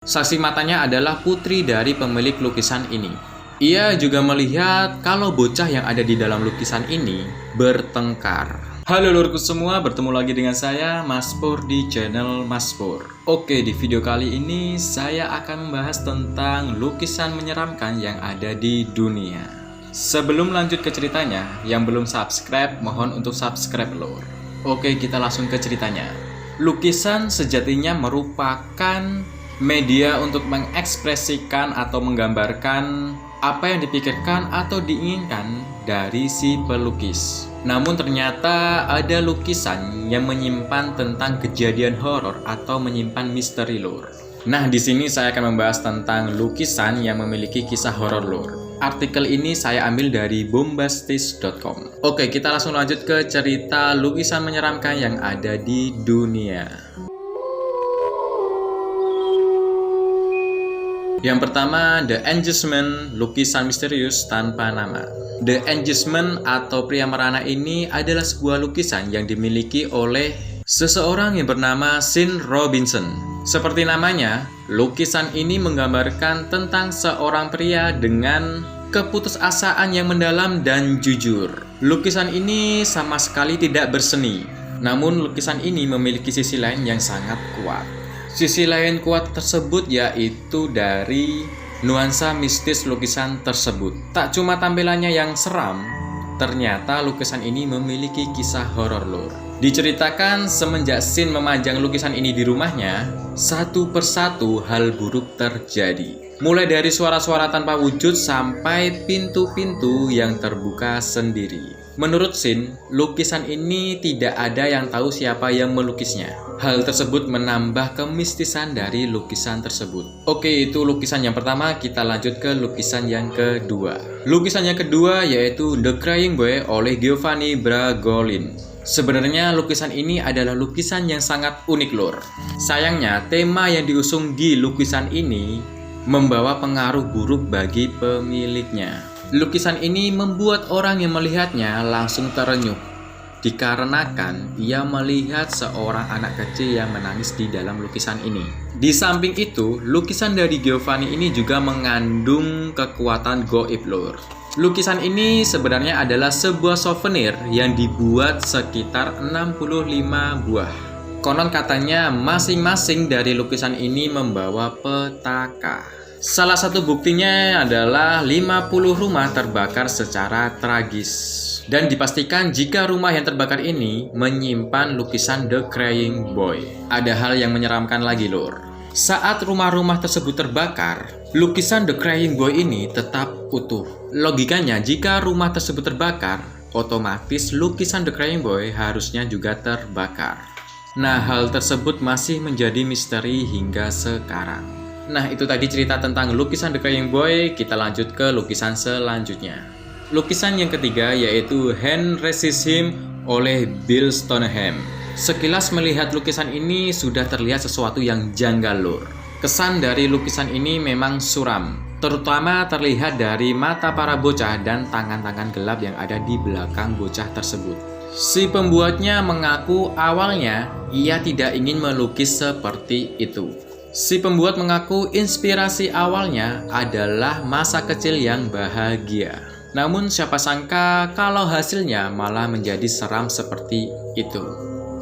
Saksi matanya adalah putri dari pemilik lukisan ini. Ia juga melihat kalau bocah yang ada di dalam lukisan ini bertengkar. Halo lurku semua, bertemu lagi dengan saya Mas Pur di channel Mas Pur. Oke, di video kali ini saya akan membahas tentang lukisan menyeramkan yang ada di dunia. Sebelum lanjut ke ceritanya, yang belum subscribe mohon untuk subscribe lur. Oke, kita langsung ke ceritanya. Lukisan sejatinya merupakan media untuk mengekspresikan atau menggambarkan apa yang dipikirkan atau diinginkan dari si pelukis. Namun ternyata ada lukisan yang menyimpan tentang kejadian horor atau menyimpan misteri lur. Nah, di sini saya akan membahas tentang lukisan yang memiliki kisah horor lur. Artikel ini saya ambil dari bombastis.com. Oke, kita langsung lanjut ke cerita lukisan menyeramkan yang ada di dunia. Yang pertama, The Engagement, lukisan misterius tanpa nama. The Engagement atau pria merana ini adalah sebuah lukisan yang dimiliki oleh seseorang yang bernama Sean Robinson. Seperti namanya, lukisan ini menggambarkan tentang seorang pria dengan keputusasaan yang mendalam dan jujur. Lukisan ini sama sekali tidak berseni, namun lukisan ini memiliki sisi lain yang sangat kuat. Sisi lain kuat tersebut yaitu dari nuansa mistis lukisan tersebut. Tak cuma tampilannya yang seram, ternyata lukisan ini memiliki kisah horor lur. Diceritakan semenjak Sean memajang lukisan ini di rumahnya, satu persatu hal buruk terjadi. Mulai dari suara-suara tanpa wujud sampai pintu-pintu yang terbuka sendiri. Menurut Sean, lukisan ini tidak ada yang tahu siapa yang melukisnya. Hal tersebut menambah kemistisan dari lukisan tersebut. Oke, itu lukisan yang pertama, kita lanjut ke lukisan yang kedua. Lukisan yang kedua yaitu The Crying Boy oleh Giovanni Bragolin. Sebenarnya lukisan ini adalah lukisan yang sangat unik lur. Sayangnya, tema yang diusung di lukisan ini membawa pengaruh buruk bagi pemiliknya. Lukisan ini membuat orang yang melihatnya langsung terenyuh, dikarenakan ia melihat seorang anak kecil yang menangis di dalam lukisan ini. Di samping itu, lukisan dari Giovanni ini juga mengandung kekuatan gaib lur. Lukisan ini sebenarnya adalah sebuah souvenir yang dibuat sekitar 65 buah. Konon katanya masing-masing dari lukisan ini membawa petaka. Salah satu buktinya adalah 50 rumah terbakar secara tragis. Dan dipastikan jika rumah yang terbakar ini menyimpan lukisan The Crying Boy. Ada hal yang menyeramkan lagi lur. Saat rumah-rumah tersebut terbakar, lukisan The Crying Boy ini tetap utuh. Logikanya jika rumah tersebut terbakar, otomatis lukisan The Crying Boy harusnya juga terbakar. Nah, hal tersebut masih menjadi misteri hingga sekarang. Nah, itu tadi cerita tentang lukisan The Crying Boy. Kita lanjut ke lukisan selanjutnya. Lukisan yang ketiga yaitu Hand Raises Him oleh Bill Stoneham. Sekilas melihat lukisan ini sudah terlihat sesuatu yang janggal lur. Kesan dari lukisan ini memang suram, terutama terlihat dari mata para bocah dan tangan-tangan gelap yang ada di belakang bocah tersebut. Si pembuatnya mengaku awalnya ia tidak ingin melukis seperti itu. Si pembuat mengaku inspirasi awalnya adalah masa kecil yang bahagia. Namun siapa sangka kalau hasilnya malah menjadi seram seperti itu.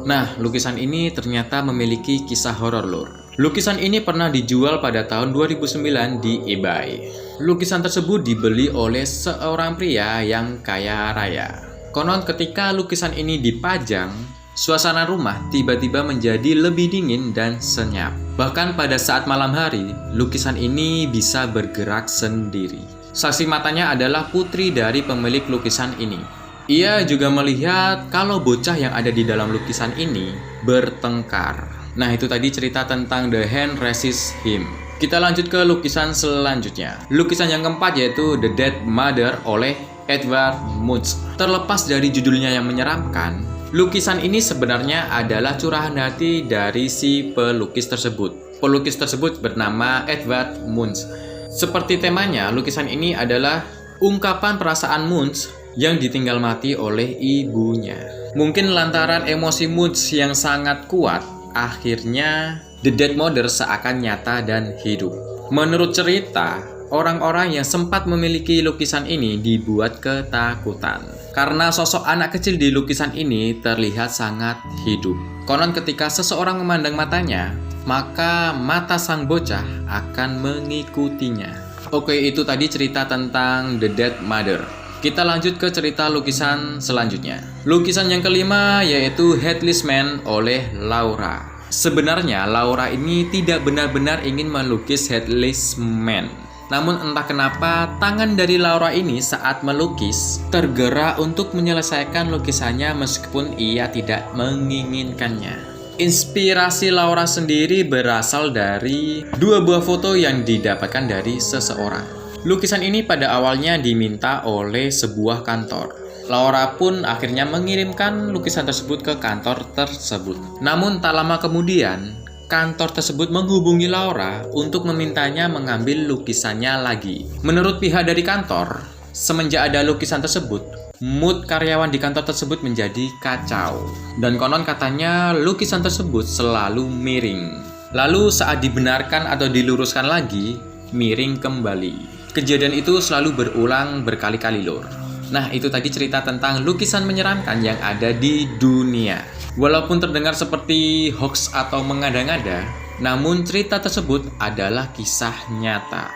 Nah, lukisan ini ternyata memiliki kisah horor lur. Lukisan ini pernah dijual pada tahun 2009 di eBay. Lukisan tersebut dibeli oleh seorang pria yang kaya raya. Konon ketika lukisan ini dipajang, suasana rumah tiba-tiba menjadi lebih dingin dan senyap. Bahkan pada saat malam hari, lukisan ini bisa bergerak sendiri. Saksi matanya adalah putri dari pemilik lukisan ini. Ia juga melihat kalau bocah yang ada di dalam lukisan ini bertengkar. Nah, itu tadi cerita tentang The Hand Raises Him. Kita lanjut ke lukisan selanjutnya. Lukisan yang keempat yaitu The Dead Mother oleh Edvard Munch. Terlepas dari judulnya yang menyeramkan, lukisan ini sebenarnya adalah curahan hati dari si pelukis tersebut. Pelukis tersebut bernama Edvard Munch. Seperti temanya, lukisan ini adalah ungkapan perasaan Munch yang ditinggal mati oleh ibunya. Mungkin lantaran emosi Munch yang sangat kuat, akhirnya The Dead Mother seakan nyata dan hidup. Menurut cerita, orang-orang yang sempat memiliki lukisan ini dibuat ketakutan karena sosok anak kecil di lukisan ini terlihat sangat hidup. Konon ketika seseorang memandang matanya, maka mata sang bocah akan mengikutinya. Oke, itu tadi cerita tentang The Dead Mother. Kita lanjut ke cerita lukisan selanjutnya. Lukisan yang kelima yaitu Headless Man oleh Laura. Sebenarnya Laura ini tidak benar-benar ingin melukis Headless Man. Namun entah kenapa tangan dari Laura ini saat melukis tergerak untuk menyelesaikan lukisannya meskipun ia tidak menginginkannya. Inspirasi Laura sendiri berasal dari dua buah foto yang didapatkan dari seseorang. Lukisan ini pada awalnya diminta oleh sebuah kantor. Laura pun akhirnya mengirimkan lukisan tersebut ke kantor tersebut. Namun tak lama kemudian, kantor tersebut menghubungi Laura untuk memintanya mengambil lukisannya lagi. Menurut pihak dari kantor, semenjak ada lukisan tersebut, mood karyawan di kantor tersebut menjadi kacau. Dan konon katanya lukisan tersebut selalu miring. Lalu saat dibenarkan atau diluruskan lagi, miring kembali. Kejadian itu selalu berulang berkali-kali lor. Nah, itu tadi cerita tentang lukisan menyeramkan yang ada di dunia. Walaupun terdengar seperti hoax atau mengada-ngada, namun cerita tersebut adalah kisah nyata.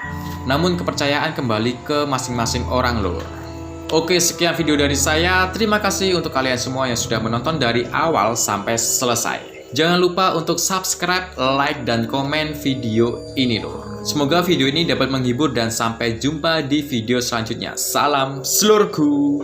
Namun kepercayaan kembali ke masing-masing orang lor. Oke, sekian video dari saya. Terima kasih untuk kalian semua yang sudah menonton dari awal sampai selesai. Jangan lupa untuk subscribe, like, dan komen video ini loh. Semoga video ini dapat menghibur dan sampai jumpa di video selanjutnya. Salam selurku.